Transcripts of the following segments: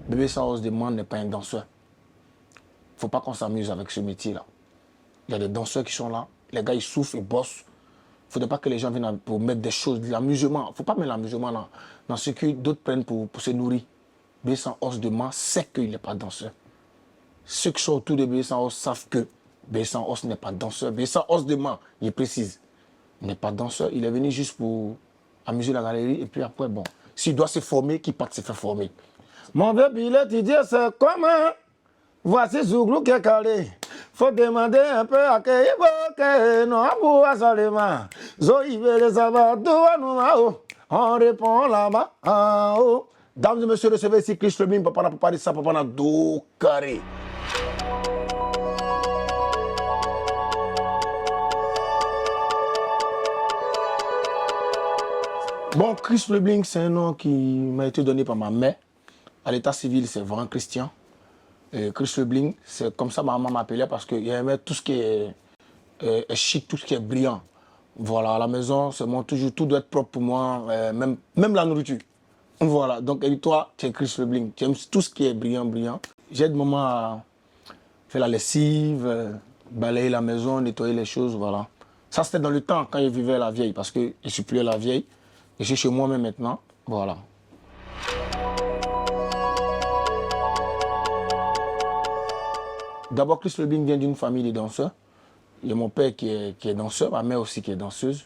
Bébé Sans Os demande n'est pas un danseur. Il ne faut pas qu'on s'amuse avec ce métier-là. Il y a des danseurs qui sont là. Les gars, ils souffrent, ils bossent. Il ne faudrait pas que les gens viennent pour mettre des choses, de l'amusement. Il ne faut pas mettre l'amusement dans ce que d'autres prennent pour se nourrir. Bébé Sans Os demande sait qu'il n'est pas danseur. Ceux qui sont autour de Bébé Sans Os savent que Bébé Sans Os n'est pas danseur. Bébé Sans Os demande, il précise. Il n'est pas danseur. Il est venu juste pour amuser la galerie. Et puis après, bon, s'il doit se former, qu'il parte se faire former. Mon vieux billet, il dit c'est comment? Voici Zouglou qui est calé. Faut demander un peu à Keibo, non, pour seulement. Zoïbe les abadou à nous, on répond là-bas, en haut. Dames et messieurs, recevez ici Chris Lebling, papa n'a pas parlé de ça, papa n'a dos carré. Bon, Chris Lebling, c'est un nom qui m'a été donné par ma mère. À l'état civil, c'est vraiment Christian. Et Chris Lebling, c'est comme ça ma maman m'appelait parce qu'il aimait tout ce qui est chic, tout ce qui est brillant. Voilà, à la maison, c'est moi toujours, tout doit être propre pour moi, même la nourriture. Voilà, donc elle dit, toi, tu es Chris Lebling, tu aimes tout ce qui est brillant, brillant. J'aide maman à faire la lessive, balayer la maison, nettoyer les choses, voilà. Ça, c'était dans le temps, quand je vivais à la vieille, parce que je ne suis plus à la vieille. Je suis chez moi-même maintenant, voilà. D'abord, Chris Lebling vient d'une famille de danseurs. Il y a mon père qui est danseur, ma mère aussi qui est danseuse.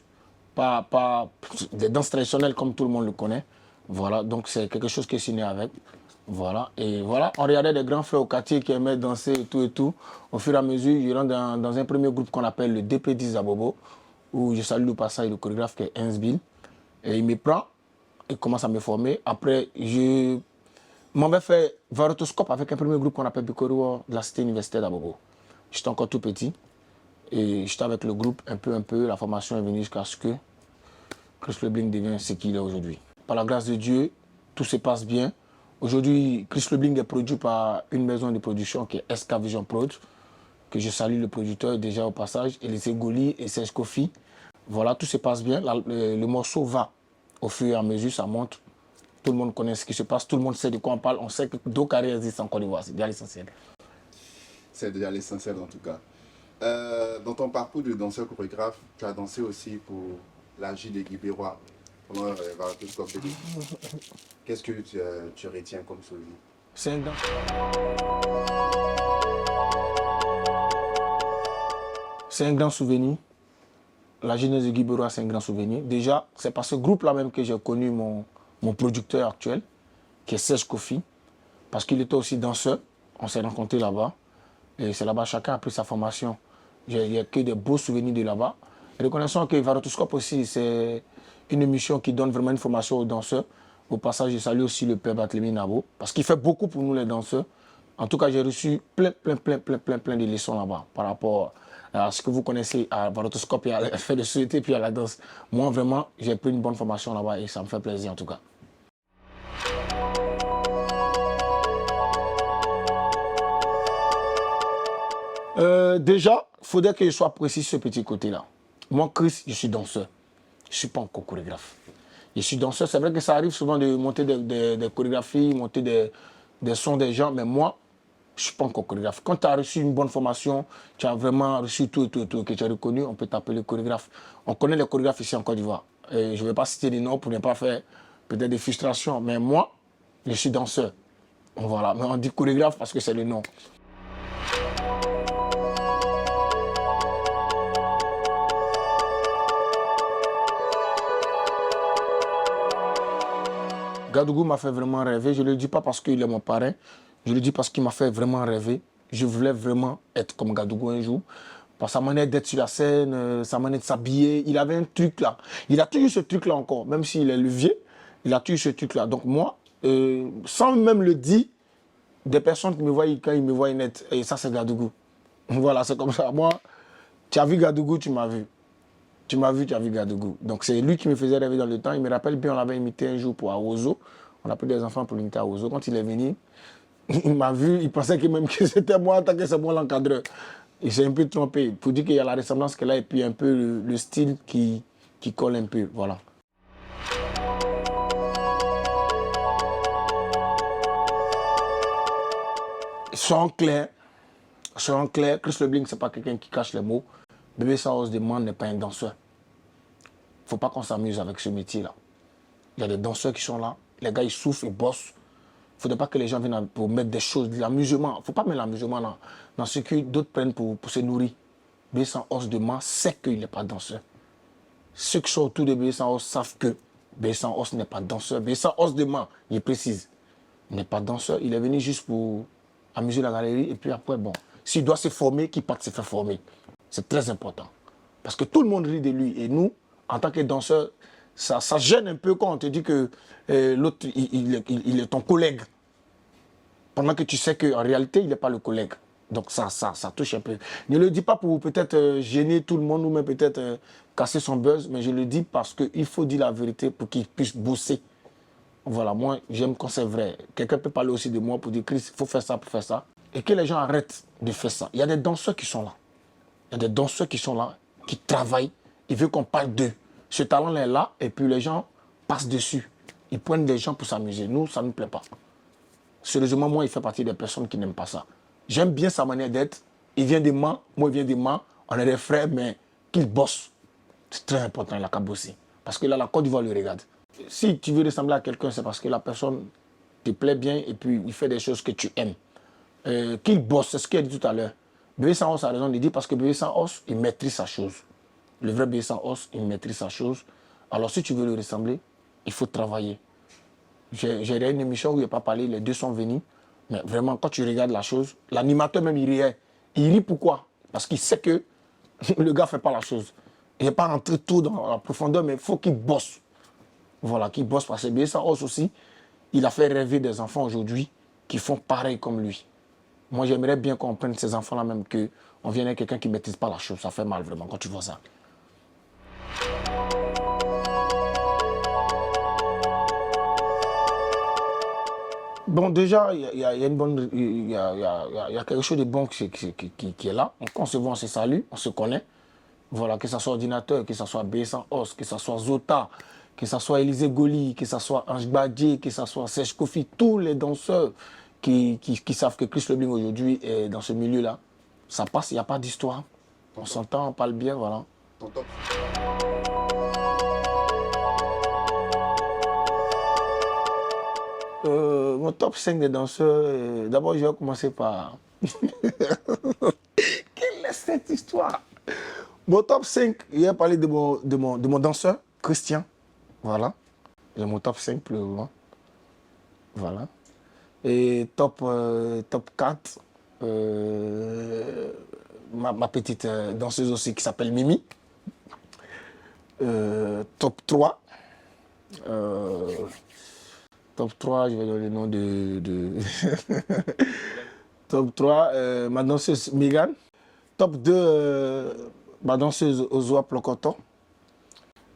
Pas des danses traditionnelles comme tout le monde le connaît. Voilà, donc c'est quelque chose qui est signé avec. Voilà, et voilà, on regardait des grands frères au quartier qui aimaient danser et tout et tout. Au fur et à mesure, je rentre dans un premier groupe qu'on appelle le DP10 Zabobo, où je salue le passage le chorégraphe qui est Hensbill. Et il me prend, il commence à me former. Après, je m'avais fait varotoscope avec un premier groupe qu'on appelle Bikoro de la cité universitaire d'Abobo. J'étais encore tout petit. Et j'étais avec le groupe un peu. La formation est venue jusqu'à ce que Chris Lebling devienne ce qu'il est aujourd'hui. Par la grâce de Dieu, tout se passe bien. Aujourd'hui, Chris Lebling est produit par une maison de production qui est SK Vision Prod, que je salue le producteur déjà au passage, Elisée Goli et Serge Kofi. Voilà, tout se passe bien. Le morceau va au fur et à mesure, ça monte. Tout le monde connaît ce qui se passe, tout le monde sait de quoi on parle. On sait que Do Carré existe en Côte d'Ivoire, c'est déjà l'essentiel. C'est déjà l'essentiel en tout cas. Dans ton parcours de danseur chorégraphe, tu as dansé aussi pour la J de Guibérois pendant Varotoscope BD. Qu'est-ce que tu retiens comme souvenir? C'est un grand souvenir. La jeunesse de Guibérois, c'est un grand souvenir. Déjà, c'est par ce groupe-là même que j'ai connu mon producteur actuel, qui est Serge Kofi, parce qu'il était aussi danseur. On s'est rencontrés là-bas. Et c'est là-bas, chacun a pris sa formation. Il n'y a que des beaux souvenirs de là-bas. Reconnaissons que Varotoscope aussi, c'est une émission qui donne vraiment une formation aux danseurs. Au passage, je salue aussi le père Barthélemy Nabo, parce qu'il fait beaucoup pour nous les danseurs. En tout cas, j'ai reçu plein de leçons là-bas par rapport à ce que vous connaissez à Varotoscope et à l'effet de société puis à la danse. Moi, vraiment, j'ai pris une bonne formation là-bas et ça me fait plaisir en tout cas. Déjà, il faudrait que je sois précis sur ce petit côté-là. Moi, Chris, je suis danseur. Je ne suis pas encore chorégraphe. Je suis danseur. C'est vrai que ça arrive souvent de monter des chorégraphies, monter des sons des gens, mais moi, je ne suis pas encore chorégraphe. Quand tu as reçu une bonne formation, tu as vraiment reçu tout, que tu as reconnu, on peut t'appeler chorégraphe. On connaît les chorégraphes ici en Côte d'Ivoire. Je ne vais pas citer des noms pour ne pas faire peut-être des frustrations, mais moi, je suis danseur. Voilà, mais on dit chorégraphe parce que c'est le nom. Gadougou m'a fait vraiment rêver. Je ne le dis pas parce qu'il est mon parrain. Je le dis parce qu'il m'a fait vraiment rêver. Je voulais vraiment être comme Gadougou un jour. Par sa manière d'être sur la scène, sa manière de s'habiller. Il avait un truc là. Il a toujours ce truc là encore. Même s'il est le vieux, il a toujours ce truc là. Donc moi, sans même le dire, des personnes qui me voient quand ils me voient net, et ça c'est Gadougou. Voilà, c'est comme ça. Moi, tu as vu Gadougou, tu m'as vu. Tu m'as vu, tu as vu Gadougou. Donc c'est lui qui me faisait rêver dans le temps. Il me rappelle bien, on l'avait imité un jour pour Aozo. On a pris des enfants pour l'imiter à Aozo. Quand il est venu, il m'a vu, il pensait que même que c'était moi, tant que c'est moi l'encadreur. Il s'est un peu trompé. Pour dire qu'il y a la ressemblance qu'elle a et puis un peu le style qui colle un peu. Voilà. Soyons clairs, Chris Lebling, ce n'est pas quelqu'un qui cache les mots. Bébé Sans Os Demande n'est pas un danseur. Il ne faut pas qu'on s'amuse avec ce métier-là. Il y a des danseurs qui sont là, les gars ils souffrent, ils bossent. Il ne faudrait pas que les gens viennent pour mettre des choses, de l'amusement. Il ne faut pas mettre l'amusement dans ce que d'autres prennent pour se nourrir. Bébé Sans Os Demande sait qu'il n'est pas danseur. Ceux qui sont autour de Bébé Sans Os savent que Bébé Sans Os n'est pas danseur. Bébé Sans Os Demande, il précise, il n'est pas danseur. Il est venu juste pour amuser la galerie et puis après, bon, s'il doit se former, qu'il parte se faire former. C'est très important. Parce que tout le monde rit de lui. Et nous, en tant que danseurs, ça gêne un peu quand on te dit que l'autre, il est ton collègue. Pendant que tu sais qu'en réalité, il n'est pas le collègue. Donc ça touche un peu. Ne le dis pas pour peut-être gêner tout le monde ou même peut-être casser son buzz, mais je le dis parce qu'il faut dire la vérité pour qu'il puisse bosser. Voilà, moi, j'aime quand c'est vrai. Quelqu'un peut parler aussi de moi pour dire, Chris, il faut faire ça pour faire ça. Et que les gens arrêtent de faire ça. Il y a des danseurs qui sont là. Il y a des danseurs qui sont là, qui travaillent. Ils veulent qu'on parle d'eux. Ce talent est là et puis les gens passent dessus. Ils pointent des gens pour s'amuser. Nous, ça ne nous plaît pas. Sérieusement, moi, il fait partie des personnes qui n'aiment pas ça. J'aime bien sa manière d'être. Il vient des Mans, moi, il vient des Mans. On est des frères, mais qu'il bosse. C'est très important, il a qu'à bosser. Parce que là, la Côte d'Ivoire le regarde. Si tu veux ressembler à quelqu'un, c'est parce que la personne te plaît bien et puis il fait des choses que tu aimes. Qu'il bosse, c'est ce qu'il a dit tout à l'heure. Bébé Sans Os a raison de dire parce que Bébé Sans Os, il maîtrise sa chose. Le vrai Bébé Sans Os, il maîtrise sa chose. Alors si tu veux le ressembler, il faut travailler. J'ai une émission où il n'y a pas parlé, les deux sont venus. Mais vraiment, quand tu regardes la chose, l'animateur même, il riait. Il rit pourquoi? Parce qu'il sait que le gars ne fait pas la chose. Il n'est pas rentré tout dans la profondeur, mais il faut qu'il bosse. Voilà, qu'il bosse parce que Bébé Sans Os aussi, il a fait rêver des enfants aujourd'hui qui font pareil comme lui. Moi, j'aimerais bien qu'on prenne ces enfants-là même, qu'on vienne avec quelqu'un qui ne maîtrise pas la chose. Ça fait mal vraiment quand tu vois ça. Bon, déjà, il y a une bonne, il y a quelque chose de bon qui est là. On se voit, on se salue, on se connaît. Voilà, que ce soit Ordinateur, que ce soit Bébé Sans Os, que ce soit Zota, que ce soit Élisée Goli, que ce soit Ange Badié, que ce soit Serge Kofi, tous les danseurs qui savent que Chris Lebling aujourd'hui est dans ce milieu-là. Ça passe, il n'y a pas d'histoire. On s'entend, on parle bien, voilà. Ton top. Mon top 5 des danseurs, d'abord je vais commencer par... Quelle est cette histoire? Mon top 5, il a parlé de mon danseur, Christian. Voilà. J'ai mon top 5 plus loin. Voilà. Et top 4, ma petite danseuse aussi qui s'appelle Mimi. Top 3. Top 3, je vais donner le nom de... Top 3, ma danseuse Megan. Top 2, ma danseuse Ozoa Plokoto.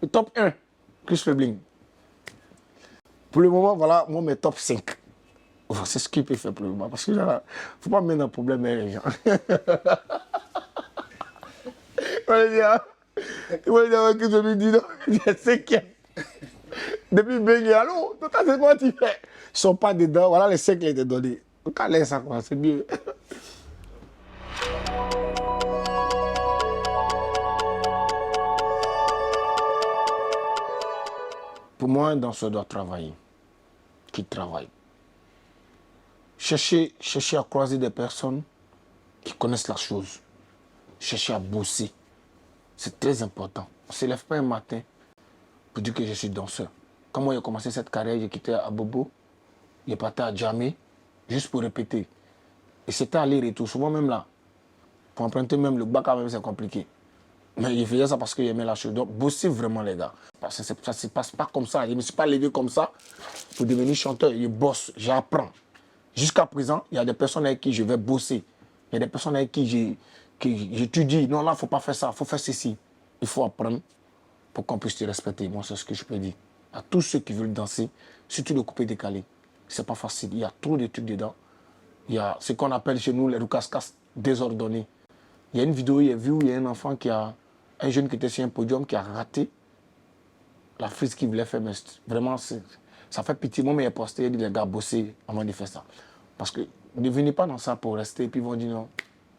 Et top 1, Chris Lebling. Pour le moment, voilà, moi, mes top 5. C'est ce qu'il peut faire pour le moment. Parce que là, il ne faut pas mettre un problème avec les gens. Il va dire que je lui dis non, il est cinquième. Depuis Bengue, allô, c'est quoi tu fais? Ils ne sont pas dedans, voilà les 5 qui étaient donnés. Quand laisse ça, c'est mieux. Pour moi, un danseur doit travailler. Qui travaille. Chercher à croiser des personnes qui connaissent la chose. Chercher à bosser. C'est très important. On ne se lève pas un matin pour dire que je suis danseur. Quand moi j'ai commencé cette carrière, j'ai quitté à Bobo, j'ai parti à Djamé, juste pour répéter. Et c'était aller-retour. Souvent même là, pour emprunter même le bac, quand même, c'est compliqué. Mais je faisais ça parce que j'aimais la chose. Donc, bosser vraiment, les gars. Parce que ça ne se passe pas comme ça. Je ne me suis pas levé comme ça pour devenir chanteur. Je bosse, j'apprends. Jusqu'à présent, il y a des personnes avec qui je vais bosser. Il y a des personnes avec qui j'étudie. Non, là, il ne faut pas faire ça, il faut faire ceci. Il faut apprendre pour qu'on puisse te respecter. Moi, c'est ce que je peux dire. À tous ceux qui veulent danser, surtout le coupé décalé. Ce n'est pas facile. Il y a trop de trucs dedans. Il y a ce qu'on appelle chez nous les roucascas désordonnés. Il y a une vidéo, il y a vu où il y a un enfant qui a... Un jeune qui était sur un podium qui a raté la frise qu'il voulait faire. Mais vraiment, ça fait pitié. Moi, mais il a posté, il a dit les gars, bossez avant de faire ça. Parce que Ne venez pas dans ça pour rester et puis ils vont dire non,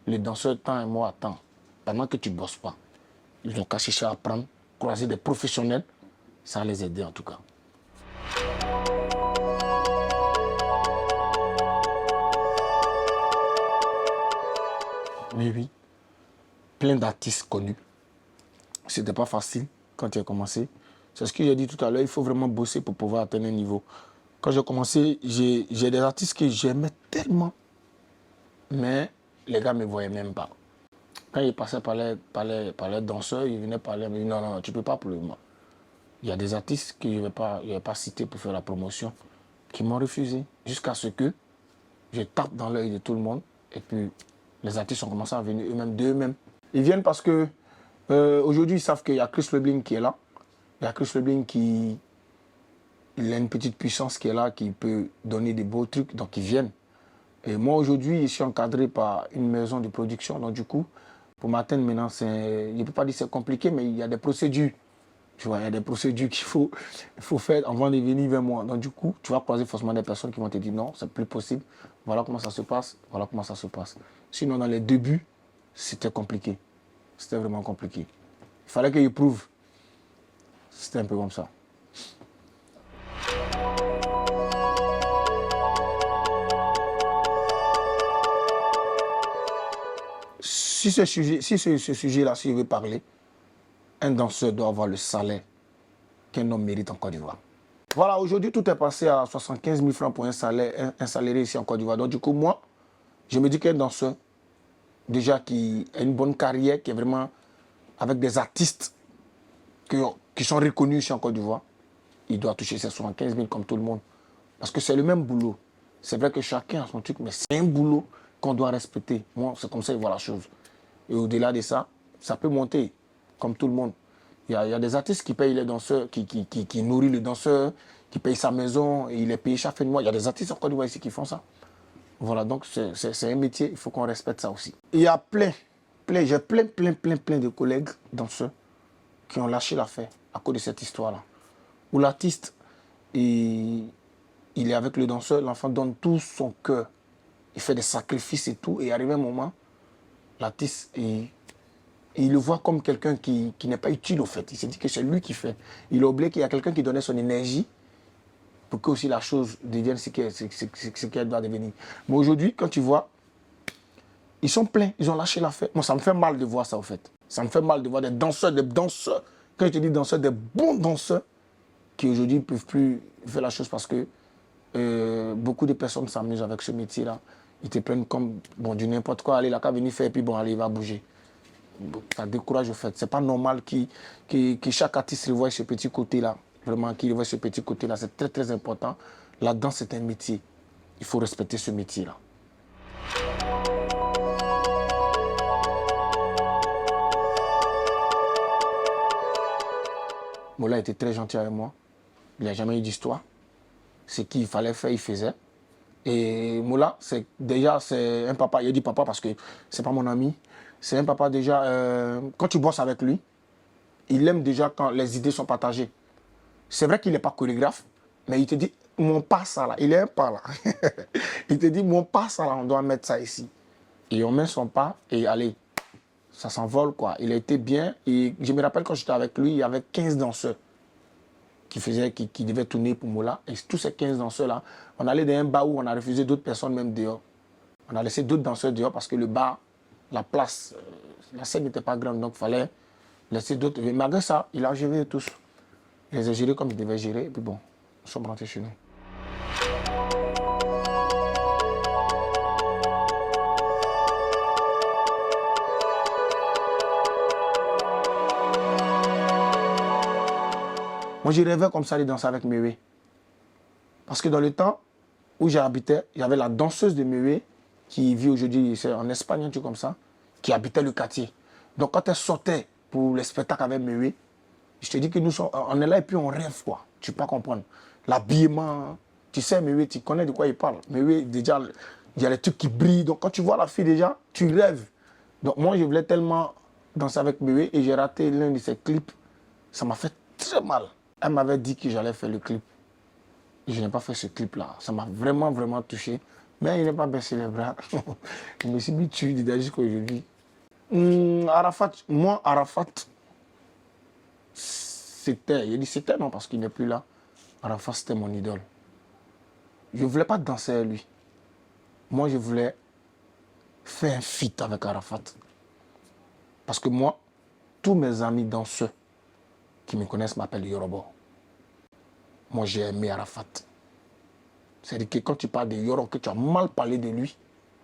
les danseurs tant et moi tant. Pendant que tu ne bosses pas, ils ont qu'à chercher à apprendre, croiser des professionnels, ça va les aider en tout cas. Oui, oui. Plein d'artistes connus. C'était pas facile quand tu as commencé. C'est ce que j'ai dit tout à l'heure, il faut vraiment bosser pour pouvoir atteindre un niveau. Quand j'ai commencé, j'ai des artistes que j'aimais tellement, mais les gars ne me voyaient même pas. Quand ils passaient par les danseurs, ils venaient parler, ils me disaient non, non, tu ne peux pas pour le moment. Il y a des artistes que je ne vais pas citer pour faire la promotion, qui m'ont refusé, jusqu'à ce que je tape dans l'œil de tout le monde. Et puis, les artistes ont commencé à venir eux-mêmes d'eux-mêmes. Ils viennent parce que aujourd'hui, ils savent qu'il y a Chris Lebling qui est là. Il y a Chris Lebling qui il a une petite puissance qui est là, qui peut donner des beaux trucs, donc ils viennent. Et moi, aujourd'hui, je suis encadré par une maison de production. Donc, du coup, pour m'atteindre maintenant, je ne peux pas dire que c'est compliqué, mais il y a des procédures. Tu vois, il y a des procédures qu'il faut faire avant de venir vers moi. Donc, du coup, tu vas croiser forcément des personnes qui vont te dire non, c'est plus possible. Voilà comment ça se passe. Voilà comment ça se passe. Sinon, dans les débuts, c'était compliqué. C'était vraiment compliqué. Il fallait qu'ils prouvent. C'était un peu comme ça. Si ce sujet-là, si je veux parler, un danseur doit avoir le salaire qu'un homme mérite en Côte d'Ivoire. Voilà, aujourd'hui, tout est passé à 75 000 francs pour un salaire, un salarié ici en Côte d'Ivoire. Donc, du coup, moi, je me dis qu'un danseur, déjà qui a une bonne carrière, qui est vraiment avec des artistes qui sont reconnus ici en Côte d'Ivoire, il doit toucher ses 75 000 comme tout le monde. Parce que c'est le même boulot. C'est vrai que chacun a son truc, mais c'est un boulot qu'on doit respecter. Moi, c'est comme ça que je vois la chose. Et au-delà de ça, ça peut monter, comme tout le monde. Il y a des artistes qui payent les danseurs, qui nourrissent le danseur, qui payent sa maison, et il est payé chaque fin de mois. Il y a des artistes en Côte d'Ivoire ici qui font ça. Voilà, donc c'est un métier, il faut qu'on respecte ça aussi. Il y a j'ai plein de collègues danseurs qui ont lâché l'affaire à cause de cette histoire-là. Où l'artiste, il est avec le danseur, l'enfant donne tout son cœur. Il fait des sacrifices et tout, et arrivé un moment, l'artiste, il le voit comme quelqu'un qui n'est pas utile au fait. Il se dit que c'est lui qui fait. Il a oublié qu'il y a quelqu'un qui donnait son énergie pour que aussi la chose devienne ce qu'elle doit devenir. Mais aujourd'hui, quand tu vois, ils sont pleins, ils ont lâché l'affaire. Moi, ça me fait mal de voir ça au fait. Ça me fait mal de voir des danseurs. Quand je te dis danseurs, des bons danseurs qui aujourd'hui ne peuvent plus faire la chose parce que beaucoup de personnes s'amusent avec ce métier-là. Ils te prennent comme bon, du n'importe quoi, allez, là, qu'à venir faire, et puis bon, allez, il va bouger. Ça décourage au fait. C'est pas normal que chaque artiste revoie ce petit côté-là. Vraiment, qu'il revoie ce petit côté-là. C'est très, très important. La danse, c'est un métier. Il faut respecter ce métier-là. Mola était très gentil avec moi. Il n'a jamais eu d'histoire. Ce qu'il fallait faire, il faisait. Et Mola, c'est un papa. Il a dit papa parce que c'est pas mon ami. C'est un papa déjà, quand tu bosses avec lui, il aime déjà quand les idées sont partagées. C'est vrai qu'il n'est pas chorégraphe, mais il te dit, mon pas ça là, il est un pas là. Il te dit, mon pas ça là, on doit mettre ça ici. Et on met son pas et allez, ça s'envole quoi. Il a été bien. Et je me rappelle quand j'étais avec lui, il y avait 15 danseurs qui devaient tourner pour Mola. Et tous ces 15 danseurs-là, on allait dans un bar où on a refusé d'autres personnes même dehors. On a laissé d'autres danseurs dehors parce que le bar, la place, la scène n'était pas grande, donc il fallait laisser d'autres. Mais malgré ça, il a géré tous. Il les a gérés comme il devait gérer, et puis bon, nous sommes rentrés chez nous. Moi, je rêvais comme ça de danser avec Mewe. Parce que dans le temps où j'habitais, il y avait la danseuse de Mewe qui vit aujourd'hui en Espagne, un truc comme ça, qui habitait le quartier. Donc quand elle sortait pour les spectacles avec Mewe, je te dis que on est là et puis on rêve quoi. Tu peux pas comprendre. L'habillement, tu sais Mewe, tu connais de quoi il parle. Mewe, déjà, il y a les trucs qui brillent. Donc quand tu vois la fille déjà, tu rêves. Donc moi, je voulais tellement danser avec Mewe et j'ai raté l'un de ses clips. Ça m'a fait très mal. Elle m'avait dit que j'allais faire le clip. Et je n'ai pas fait ce clip-là. Ça m'a vraiment, vraiment touché. Mais il n'a pas baissé les bras. Je me suis mis dessus jusqu'à aujourd'hui. Arafat, moi, Arafat, c'était, il dit c'était non parce qu'il n'est plus là. Arafat, c'était mon idole. Je ne voulais pas danser avec lui. Moi, je voulais faire un feat avec Arafat. Parce que moi, tous mes amis danseurs qui me connaissent m'appellent Yorobo. Moi, j'ai aimé Arafat. C'est-à-dire que quand tu parles de Yoro, que tu as mal parlé de lui,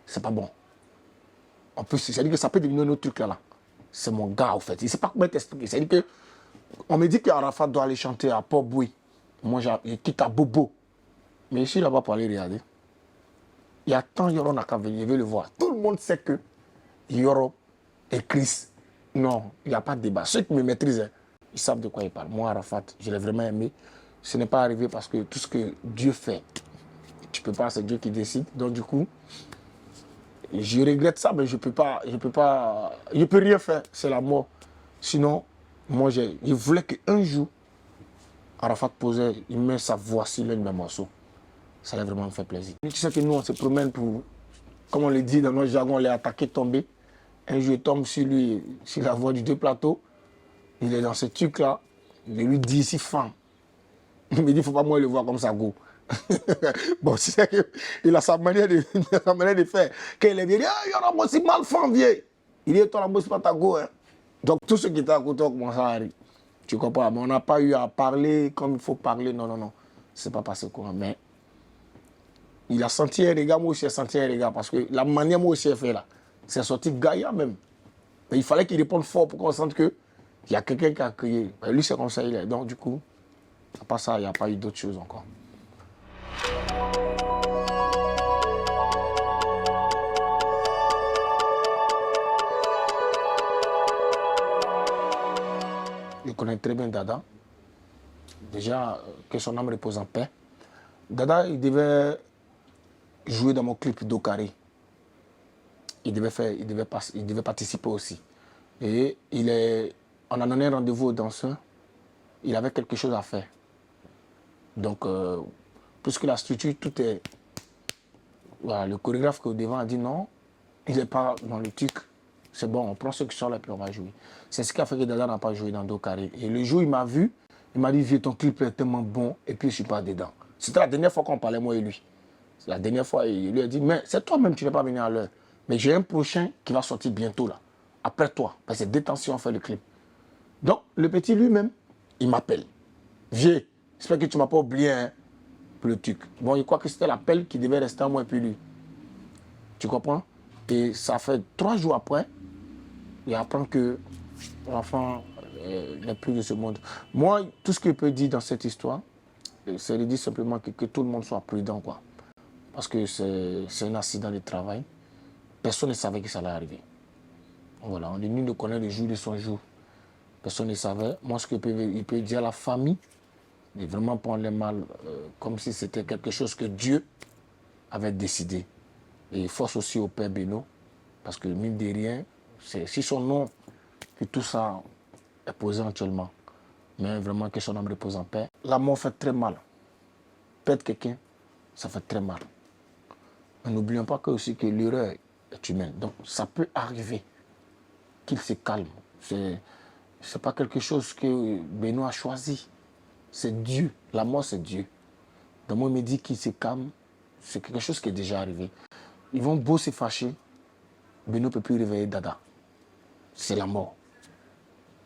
c'est pas bon. En plus, c'est-à-dire que ça peut devenir un autre truc là. C'est mon gars, en fait. Il ne sait pas comment t'expliquer. C'est-à-dire que on me dit qu'Arafat doit aller chanter à Port-Bouy. Moi, je quitte à Bobo. Mais je suis là-bas pour aller regarder. Il y a tant Yoro n'a qu'à venir, je vais le voir. Tout le monde sait que Yoro et Chris, non, il n'y a pas de débat. Ceux qui me maîtrisent, ils savent de quoi ils parlent. Moi, Arafat, je l'ai vraiment aimé. Ce n'est pas arrivé parce que tout ce que Dieu fait, tu peux pas, c'est Dieu qui décide. Donc du coup, je regrette ça, mais je peux rien faire. C'est la mort. Sinon, moi, je voulais qu'un jour, Arafat posait, il met sa voix sur l'un de mes morceaux. Ça allait vraiment me faire plaisir. Tu sais que nous, on se promène pour, comme on le dit dans notre jargon, on l'a attaqué, tombé. Un jour, je tombe sur lui, sur la voie du deux plateaux. Il est dans ce truc-là. Je lui dis, ici, femme. Il me dit, il ne faut pas moi le voir comme ça, go. Bon, c'est qu'il a sa manière de faire. Quand il est venu, il y a moi aussi mal femme, vieux. Il dit, toi, la moi, c'est pas ta go. Hein. Donc, tous ceux qui étaient à côté ont commencé à rire. Tu comprends? Mais on n'a pas eu à parler comme il faut parler. Non, non, non. C'est pas passé quoi. Mais il a senti un regard, moi aussi, j'ai senti un regard. Parce que la manière, moi aussi, j'ai fait là, c'est sorti gaillard même. Mais il fallait qu'il réponde fort pour qu'on sente qu'il y a quelqu'un qui a crié. Mais lui, c'est comme ça, il est. Donc, du coup, à part ça, il n'y a pas eu d'autres choses encore. Je connais très bien Dada. Déjà, que son âme repose en paix. Dada, il devait jouer dans mon clip d'Okari. Il devait participer aussi. Et on a donné rendez-vous au danseur. Il avait quelque chose à faire. Donc, puisque la structure, tout est... Voilà, le chorégraphe qui est au devant a dit non, il n'est pas dans le truc. C'est bon, on prend ceux qui sont là et on va jouer. C'est ce qui a fait que Dada n'a pas joué dans Dokari. Et le jour où il m'a vu, il m'a dit, vieux, ton clip est tellement bon, et puis je ne suis pas dedans. C'était la dernière fois qu'on parlait, moi et lui. La dernière fois, il lui a dit, mais c'est toi-même, tu n'es pas venu à l'heure. Mais j'ai un prochain qui va sortir bientôt là, après toi, parce que c'est détention, on fait le clip. Donc, le petit lui-même, il m'appelle. Vieux, j'espère que tu ne m'as pas oublié hein, pour le truc. Bon, il croit que c'était l'appel qui devait rester à moi et puis lui. Tu comprends? Et ça fait 3 jours après, il apprend que l'enfant n'est plus de ce monde. Moi, tout ce que je peux dire dans cette histoire, c'est de dire simplement que tout le monde soit prudent, quoi. Parce que c'est un accident de travail. Personne ne savait que ça allait arriver. Voilà, on est nul de connaître le jour de son jour. Personne ne savait. Moi, ce qu'il peut dire à la famille, de vraiment prendre les mal comme si c'était quelque chose que Dieu avait décidé. Et force aussi au Père Beno, parce que mine de rien, c'est si son nom que tout ça est posé actuellement. Mais vraiment que son âme repose en paix. La mort fait très mal. Perdre quelqu'un, ça fait très mal. Mais n'oublions pas que, aussi que l'erreur est humaine. Donc ça peut arriver qu'il se calme. C'est pas quelque chose que Benoît a choisi. C'est Dieu. La mort, c'est Dieu. Donc moi, il me dit qu'il se calme. C'est quelque chose qui est déjà arrivé. Ils vont beau se fâcher. Benoît ne peut plus réveiller Dada. C'est la mort.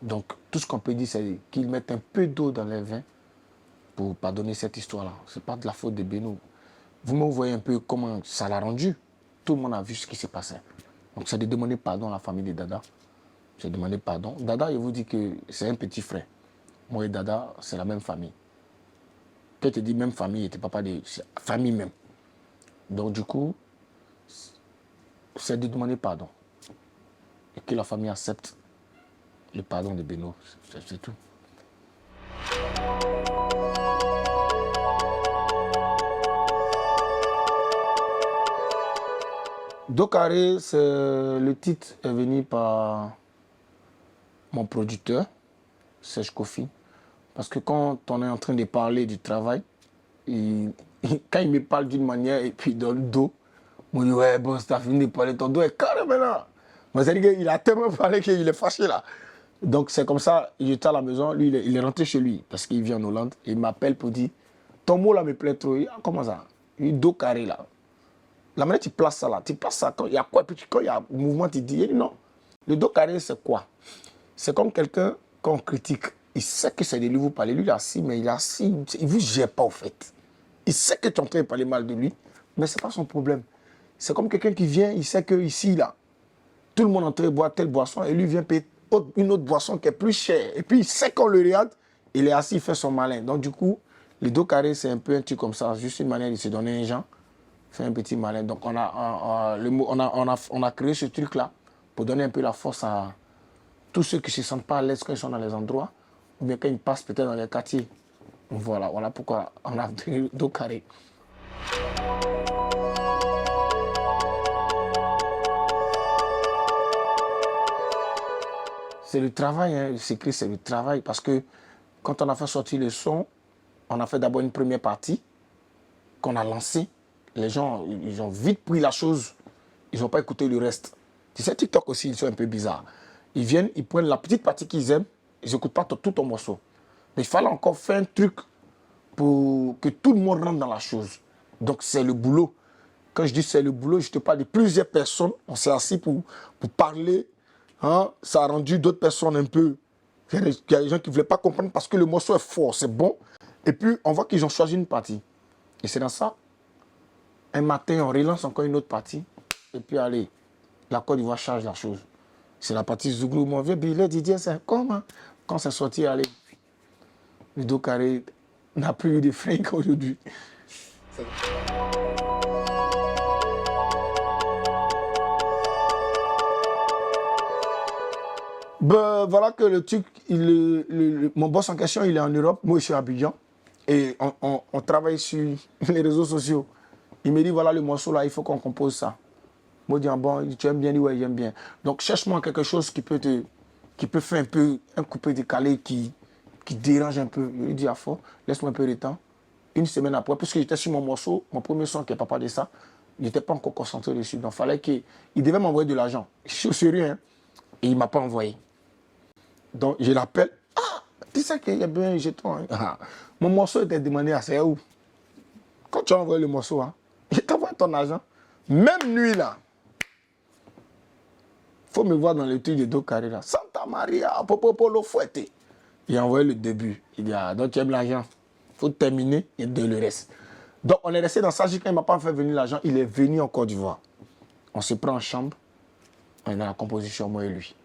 Donc tout ce qu'on peut dire, c'est qu'ils mettent un peu d'eau dans les vins pour pardonner cette histoire-là. Ce n'est pas de la faute de Benoît. Vous me voyez un peu comment ça l'a rendu. Tout le monde a vu ce qui s'est passé. Donc c'est de demander pardon à la famille de Dada. J'ai demandé pardon. Dada, je vous dis que c'est un petit frère. Moi et Dada, c'est la même famille. Quand tu dis même famille, tu papa de famille même. Donc du coup, c'est de demander pardon. Et que la famille accepte le pardon de Benoît. C'est tout. Dokari, le titre est venu par mon producteur, Serge Kofi. Parce que quand on est en train de parler du travail, quand il me parle d'une manière et puis dans le dos, Moi, je dis, ouais, bon, t'as fini de parler, ton dos est carré maintenant. Moi, c'est-à-dire qu'il a tellement parlé qu'il est fâché là. Donc, c'est comme ça, j'étais à la maison, lui, il est rentré chez lui parce qu'il vit en Hollande. Et il m'appelle pour dire, ton mot là me plaît trop. Il dit, ah, comment ça? Il dit, dos carré là. La manière tu places ça là, tu places ça quand il y a quoi, puis quand il y a mouvement, tu dis, il dit, non. Le dos carré, c'est quoi? C'est comme quelqu'un, quand on critique, il sait que c'est de lui vous parler. Lui, il est assis, mais il est assis, il ne vous gère pas au fait. Il sait que tu es en train de parler mal de lui, mais ce n'est pas son problème. C'est comme quelqu'un qui vient, il sait qu'ici, là, tout le monde est en train de boire telle boisson et lui vient payer une autre boisson qui est plus chère. Et puis il sait qu'on le regarde, il est assis, il fait son malin. Donc du coup, le dos carré, c'est un peu un truc comme ça, juste une manière de se donner un genre, faire un petit malin. Donc on a créé ce truc-là pour donner un peu la force à tous ceux qui ne se sentent pas à l'aise quand ils sont dans les endroits, ou bien quand ils passent peut-être dans les quartiers. Voilà pourquoi on a le dos carré. C'est le travail, hein. Le secret, c'est le travail. Parce que quand on a fait sortir le son, on a fait d'abord une première partie qu'on a lancée. Les gens, ils ont vite pris la chose. Ils n'ont pas écouté le reste. Tu sais, TikTok aussi, ils sont un peu bizarres. Ils viennent, ils prennent la petite partie qu'ils aiment, ils n'écoutent pas tout ton morceau. Mais il fallait encore faire un truc pour que tout le monde rentre dans la chose. Donc c'est le boulot. Quand je dis c'est le boulot, je te parle de plusieurs personnes. On s'est assis pour parler. Hein? Ça a rendu d'autres personnes un peu... Il y a des gens qui ne voulaient pas comprendre parce que le morceau est fort, c'est bon. Et puis on voit qu'ils ont choisi une partie. Et c'est dans ça. Un matin, on relance encore une autre partie. Et puis allez, la Côte d'Ivoire change la chose. C'est la partie Zouglou. Mon vieux billet, Didier, c'est comment? Quand c'est sorti, allez, le dos carré n'a plus eu de frein qu'aujourd'hui. Ben, voilà que le truc, mon boss en question, il est en Europe. Moi, je suis à Abidjan. Et on travaille sur les réseaux sociaux. Il me dit, voilà le morceau là, il faut qu'on compose ça. Moi, je dis, ah bon, tu aimes bien? Il dit, ouais, j'aime bien. Donc, cherche-moi quelque chose qui peut faire un peu, un coupé décalé qui dérange un peu. Il dit, ah fort, laisse-moi un peu de temps. Une semaine après, puisque j'étais sur mon morceau, mon premier son qui est Papa de ça, il n'était pas encore concentré dessus. Donc, il devait m'envoyer de l'argent. Je suis sérieux, hein. Et il ne m'a pas envoyé. Donc, je l'appelle. Ah, tu sais qu'il y a bien un jeton. Hein? Ah, mon morceau était demandé à c'est où? Quand tu as envoyé le morceau, hein, je t'envoie ton argent. Même nuit, là. Il faut me voir dans le truc de dos carré, là. Santa Maria, Popopolo Fouetté. Il a envoyé le début. Il dit, ah, donc tu aimes l'argent. Il faut terminer et de le reste. Donc, on est resté dans ça. Quand il ne m'a pas fait venir l'argent, il est venu en Côte d'Ivoire. On se prend en chambre. On est dans la composition, moi et lui.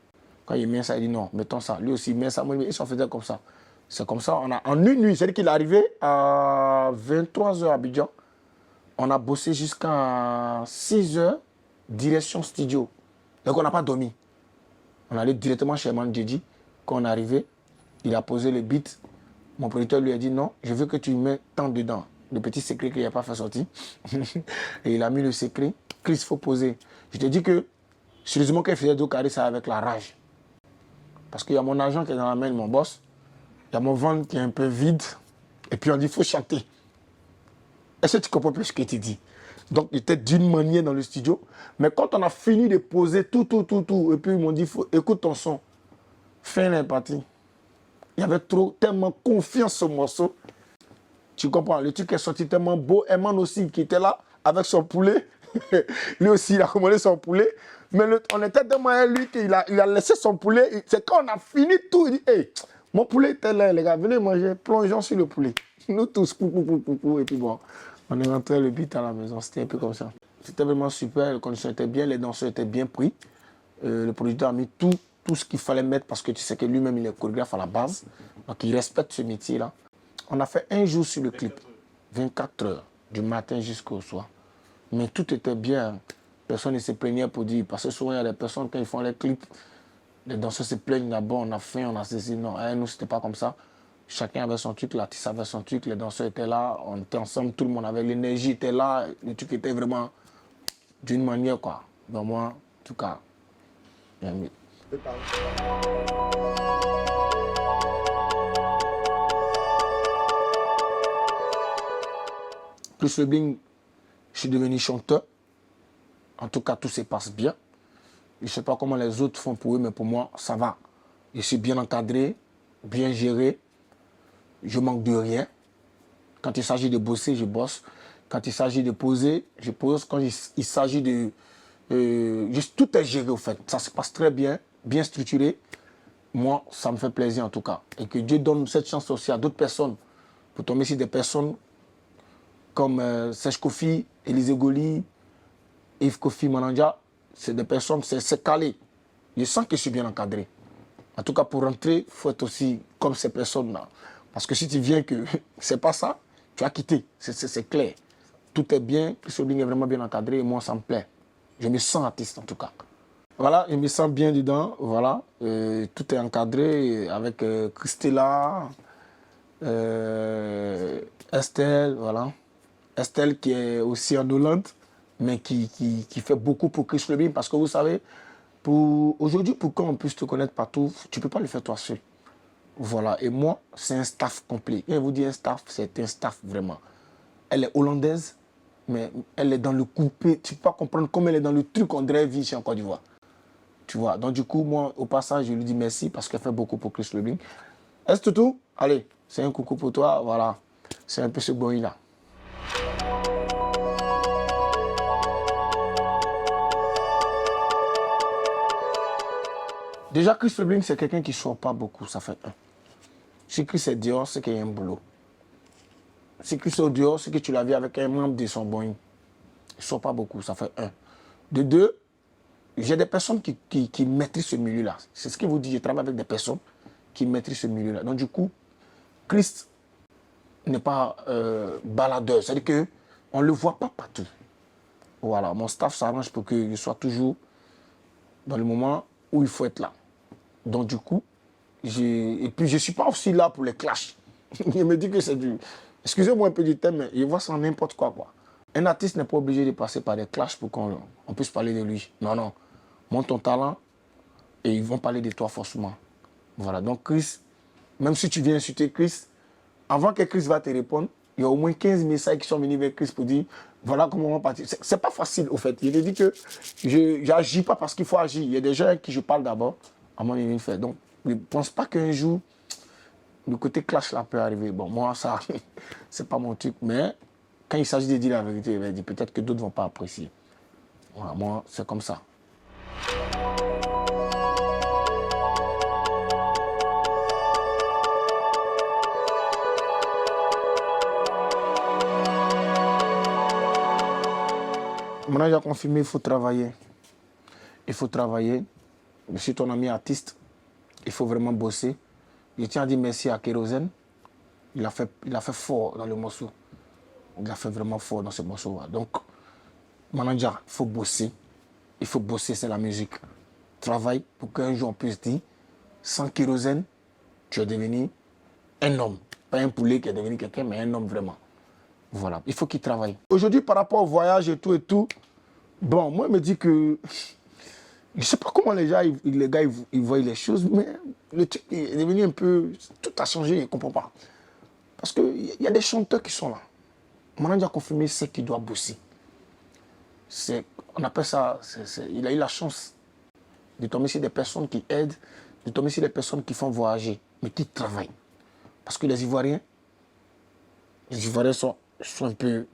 Quand il met ça, il dit non, mettons ça. Lui aussi, il met ça. Moi, il s'en faisait comme ça. C'est comme ça. On a, en une nuit, c'est-à-dire qu'il est arrivé à 23h à Abidjan. On a bossé jusqu'à 6h, direction studio. Donc, on n'a pas dormi. On allait directement chez Man Djidji. Quand on est arrivé, il a posé le beat. Mon producteur lui a dit non, je veux que tu mets tant dedans. Le petit secret qu'il n'a pas fait sortir. Et il a mis le secret. Chris, il faut poser. Je te dis que, sérieusement, quand il faisait dos carré, c'est avec la rage. Parce qu'il y a mon agent qui est dans la main de mon boss. Il y a mon ventre qui est un peu vide. Et puis on dit, il faut chanter. Est-ce que tu comprends plus ce que tu dis? Donc, il était d'une manière dans le studio. Mais quand on a fini de poser tout, et puis ils m'ont dit, écoute ton son. Fin la partie. Il y avait tellement confiance au morceau. Tu comprends? Le truc est sorti tellement beau. Eman aussi, qui était là, avec son poulet. Lui aussi, il a commandé son poulet. Mais on était tellement à lui qu'il a laissé son poulet. C'est quand on a fini tout, il dit, hey, mon poulet était là, les gars, venez manger, plongeons sur le poulet. Nous tous, et puis bon, on est rentré le beat à la maison, c'était un peu comme ça. C'était vraiment super, les conditions étaient bien, les danseurs étaient bien pris. Le producteur a mis tout ce qu'il fallait mettre parce que tu sais que lui-même, il est chorégraphe à la base. Donc, il respecte ce métier-là. On a fait un jour sur le clip, 24 heures, du matin jusqu'au soir. Mais tout était bien. Personne ne se plaignait pour dire. Parce que souvent, il y a des personnes, quand ils font les clips, les danseurs se plaignent d'abord, on a faim, on a saisi. Non, nous, c'était pas comme ça. Chacun avait son truc, l'artiste avait son truc, les danseurs étaient là, on était ensemble, tout le monde avait l'énergie, était là. Le truc était vraiment d'une manière, quoi. Donc, moi, en tout cas, bien mieux. Plus le bling, je suis devenu chanteur. En tout cas, tout se passe bien. Je ne sais pas comment les autres font pour eux, mais pour moi, ça va. Je suis bien encadré, bien géré. Je manque de rien. Quand il s'agit de bosser, je bosse. Quand il s'agit de poser, je pose. Quand il s'agit de... tout est géré, au fait. Ça se passe très bien, bien structuré. Moi, ça me fait plaisir, en tout cas. Et que Dieu donne cette chance aussi à d'autres personnes. Pour tomber sur des personnes comme Serge Kofi, Élisée Goli, Yves Kofi Mananja. C'est des personnes, c'est calé. Je sens que je suis bien encadré. En tout cas, pour rentrer, il faut être aussi comme ces personnes-là. Parce que si tu viens que c'est pas ça, tu as quitté. C'est clair. Tout est bien, Chris Lobling est vraiment bien encadré et moi, ça me plaît. Je me sens artiste, en tout cas. Voilà, je me sens bien dedans. Voilà, tout est encadré avec Christella, Estelle, voilà. Estelle qui est aussi en Hollande, mais qui fait beaucoup pour Chris Lobling parce que vous savez, aujourd'hui, pour qu'on puisse te connaître partout, tu ne peux pas le faire toi seul. Voilà, et moi, c'est un staff complet. Quand je vous dis un staff, c'est un staff vraiment. Elle est hollandaise, mais elle est dans le coupé. Tu ne peux pas comprendre comment elle est dans le truc on dirait vie chez en Côte d'Ivoire. Tu vois, donc du coup, moi, au passage, je lui dis merci parce qu'elle fait beaucoup pour Chris Lobling. Est-ce tout? Allez, c'est un coucou pour toi, voilà. C'est un peu ce bruit-là. Déjà, Chris Lobling, c'est quelqu'un qui ne sort pas beaucoup, ça fait un. Si Chris est dehors, c'est qu'il y a un boulot. Si Chris est dehors, c'est que tu l'as vu avec un membre de son boing. Il ne sort pas beaucoup, ça fait un. De deux, j'ai des personnes qui maîtrisent ce milieu-là. C'est ce que vous dites, je travaille avec des personnes qui maîtrisent ce milieu-là. Donc du coup, Chris n'est pas baladeur. C'est-à-dire qu'on ne le voit pas partout. Voilà, mon staff s'arrange pour que je sois toujours dans le moment où il faut être là. Donc du coup, et puis je ne suis pas aussi là pour les clashs. Je me dis que c'est du... Excusez-moi un peu du thème, mais je vois ça en n'importe quoi. Un artiste n'est pas obligé de passer par des clashs pour qu'on puisse parler de lui. Non, non. Montre ton talent et ils vont parler de toi forcément. Voilà, donc Chris, même si tu viens insulter Chris, avant que Chris va te répondre, il y a au moins 15 messages qui sont venus vers Chris pour dire voilà comment on va partir. C'est pas facile au fait. Il a dit que je n'agis pas parce qu'il faut agir. Il y a des gens à qui je parle d'abord avant de venir faire. Donc, je ne pense pas qu'un jour, le côté clash là peut arriver. Bon, moi, ça, c'est pas mon truc. Mais quand il s'agit de dire la vérité, il va dire peut-être que d'autres ne vont pas apprécier. Voilà, moi, c'est comme ça. Maintenant, j'ai confirmé, il faut travailler. Il faut travailler. Je suis ton ami artiste. Il faut vraiment bosser. Je tiens à dire merci à Kérosène. Il a fait fort dans le morceau. Il a fait vraiment fort dans ce morceau. Donc, manager, il faut bosser. Il faut bosser, c'est la musique. Travaille pour qu'un jour on puisse dire, sans Kérosène, tu es devenu un homme. Pas un poulet qui est devenu quelqu'un, mais un homme vraiment. Voilà, il faut qu'il travaille. Aujourd'hui, par rapport au voyage et tout, bon, moi, je me dis que... Je ne sais pas comment les gars, ils voient les choses, mais le truc est devenu un peu... Tout a changé, je ne comprends pas. Parce qu'il y a des chanteurs qui sont là. Maintenant, a confirmé, c'est qu'il doit bosser. On appelle ça... il a eu la chance de tomber sur des personnes qui aident, de tomber sur des personnes qui font voyager, mais qui travaillent. Parce que les Ivoiriens sont un peu...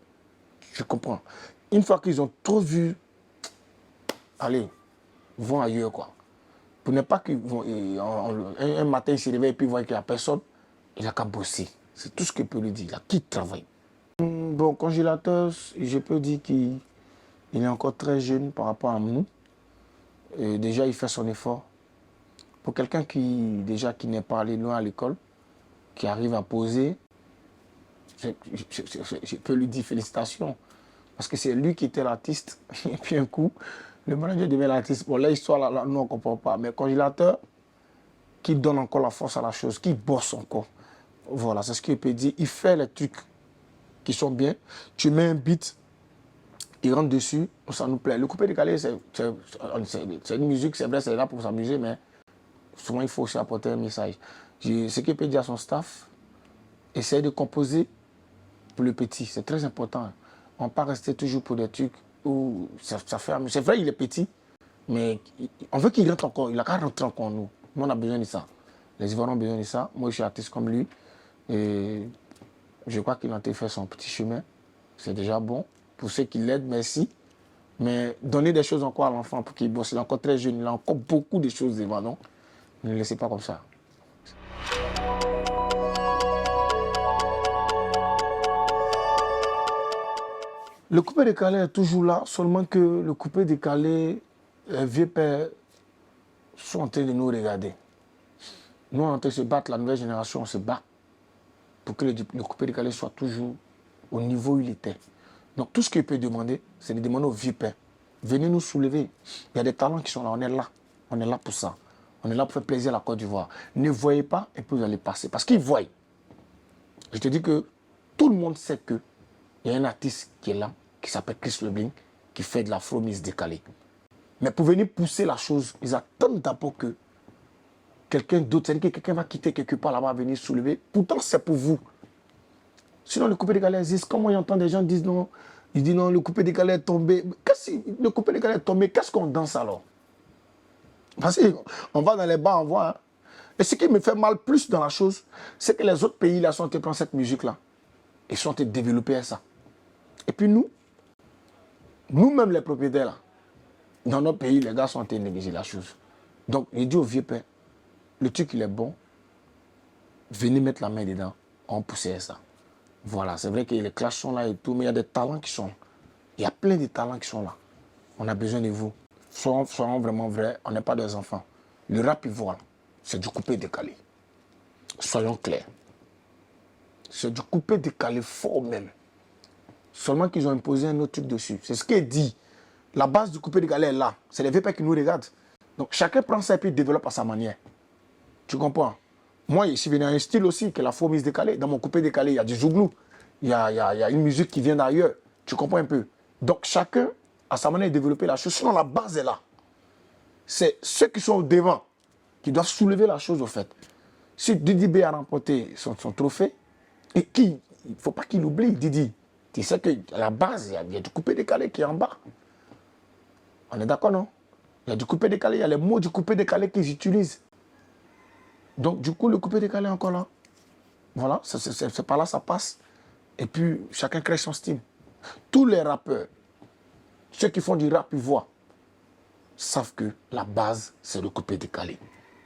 Je comprends. Une fois qu'ils ont trop vu... Allez, vont ailleurs, quoi. Pour ne pas qu'ils vont... Un matin, il se réveille et puis il voit qu'il n'y a personne, il n'a qu'à bosser. C'est tout ce que je peux lui dire. Il a qui travaille. Bon, Congélateur, je peux dire qu'il est encore très jeune par rapport à nous. Et déjà, il fait son effort. Pour quelqu'un qui n'est pas allé loin à l'école, qui arrive à poser, je peux lui dire félicitations. Parce que c'est lui qui était l'artiste. Et puis un coup, le manager devient l'artiste. Bon, là, l'histoire, là, nous, on ne comprend pas. Mais Congélateur, qui donne encore la force à la chose, qui bosse encore. Voilà, c'est ce qu'il peut dire. Il fait les trucs qui sont bien. Tu mets un beat, il rentre dessus, ça nous plaît. Le coupé décalé, c'est une musique, c'est vrai, c'est là pour s'amuser, mais souvent, il faut aussi apporter un message. Ce qu'il peut dire à son staff, essayer de composer pour le petit, c'est très important. On ne va pas rester toujours pour des trucs où ça fait... C'est vrai, il est petit, mais on veut qu'il rentre encore. Il a qu'à rentrer encore en nous. Nous, on a besoin de ça. Les Ivoiriens ont besoin de ça. Moi, je suis artiste comme lui. Et je crois qu'il a fait son petit chemin. C'est déjà bon. Pour ceux qui l'aident, merci. Mais donner des choses encore à l'enfant pour qu'il bosse. Il est encore très jeune. Il a encore beaucoup de choses devant. Non, ne le laissez pas comme ça. Le coupé décalé est toujours là, seulement que le coupé décalé, les vieux pères sont en train de nous regarder. Nous, on est en train de se battre, la nouvelle génération, on se bat pour que le coupé décalé soit toujours au niveau où il était. Donc tout ce qu'il peut demander, c'est de demander aux vieux pères, venez nous soulever. Il y a des talents qui sont là, on est là. On est là pour ça. On est là pour faire plaisir à la Côte d'Ivoire. Ne voyez pas et puis vous allez passer. Parce qu'ils voient. Je te dis que tout le monde sait que il y a un artiste qui est là, qui s'appelle Chris Lebling, qui fait de l'afro-mise décalée. Mais pour venir pousser la chose, ils attendent d'abord que quelqu'un d'autre, c'est-à-dire que quelqu'un va quitter quelque part là-bas, venir soulever. Pourtant, c'est pour vous. Sinon, le coupé décalé existe. Quand moi j'entends des gens dire non, ils disent non, le coupé décalé est tombé. Le coupé décalé est tombé, qu'est-ce qu'on danse alors? Parce qu'on va dans les bars, on voit. Hein. Et ce qui me fait mal plus dans la chose, c'est que les autres pays là sont en train de prendre cette musique-là. Ils sont en train de développer ça. Et puis nous-mêmes les propriétaires, là, dans notre pays, les gars sont en train de négliger la chose. Donc, il dit au vieux père, le truc, il est bon, venez mettre la main dedans, on pousse ça. Voilà, c'est vrai que les classes sont là et tout, mais il y a des talents qui sont là. Il y a plein de talents qui sont là. On a besoin de vous. Soyons vraiment vrais, on n'est pas des enfants. Le rap ivoire, c'est du coupé décalé. Soyons clairs. C'est du coupé décalé fort même. Seulement qu'ils ont imposé un autre truc dessus. C'est ce qui est dit. La base du coupé décalé est là. C'est les vieux pères qui nous regardent. Donc chacun prend ça et puis développe à sa manière. Tu comprends? Moi, ici, il y a un style aussi, que la faux mise décalée. Dans mon coupé décalé, il y a du zouglou. Il y a une musique qui vient d'ailleurs. Tu comprends un peu? Donc chacun a sa manière de développer la chose. Sinon, la base est là. C'est ceux qui sont au devant qui doivent soulever la chose au fait. Si Didi B a remporté son trophée, et il ne faut pas qu'il oublie, Didi. Tu sais qu'à la base, il y a du coupé décalé qui est en bas. On est d'accord, non? Il y a du coupé décalé, il y a les mots du coupé décalé qu'ils utilisent. Donc, du coup, le coupé décalé est encore là. Voilà, c'est par là ça passe. Et puis, chacun crée son style. Tous les rappeurs, ceux qui font du rap ivoire, savent que la base, c'est le coupé décalé.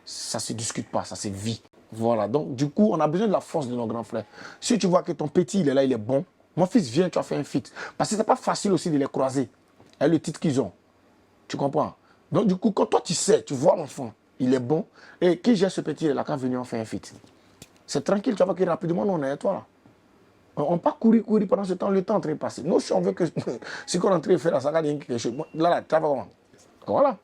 Ça ne se discute pas, ça se vit. Voilà, donc du coup, on a besoin de la force de nos grands frères. Si tu vois que ton petit, il est là, il est bon, mon fils, viens, tu as fait un feat. Parce que ce n'est pas facile aussi de les croiser. Et le titre qu'ils ont. Tu comprends? Donc du coup, quand toi tu sais, tu vois l'enfant, il est bon, et qui gère ce petit, il est là, quand venu, on fait un feat. C'est tranquille, tu vas voir que rapidement, nous, on est à toi là. On ne pas courir pendant ce temps, le temps est en train de passer. Nous, si on veut que, si on est en train de faire la saga, il y a quelque chose. Là, tu vas voir. Voilà.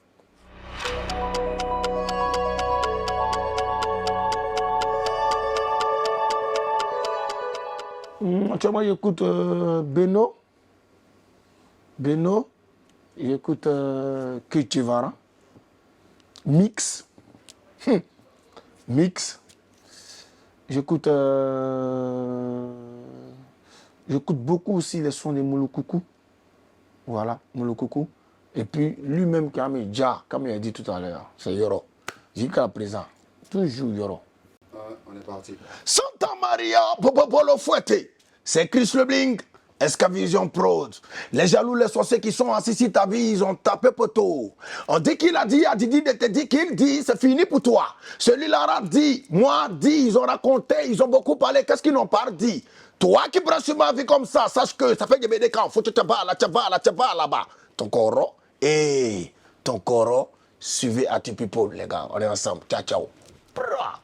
Actuellement, j'écoute Beno, j'écoute Kuchivara, Mix, j'écoute beaucoup aussi les sons de Mouloukoukou, voilà, Mouloukoukou, et puis lui-même qui a mis Dja, comme il a dit tout à l'heure, c'est Yoro, jusqu'à présent, toujours Yoro. On est parti. Santa Maria, Popopolo Fouetté. C'est Chris Lebling, Escavision Prod. Les jaloux, les sorciers qui sont assis sur ta vie, ils ont tapé poteau. On dit qu'il a dit, à Didi de te dire qu'il dit, c'est fini pour toi. Celui-là a dit, moi dit, ils ont raconté, ils ont beaucoup parlé, qu'est-ce qu'ils n'ont pas dit? Toi qui prends sur ma vie comme ça, sache que ça fait des BD quand faut que tu vas là-bas. Ton coro, ton coro, suivez à tes people, les gars. On est ensemble. Ciao, ciao. Bra.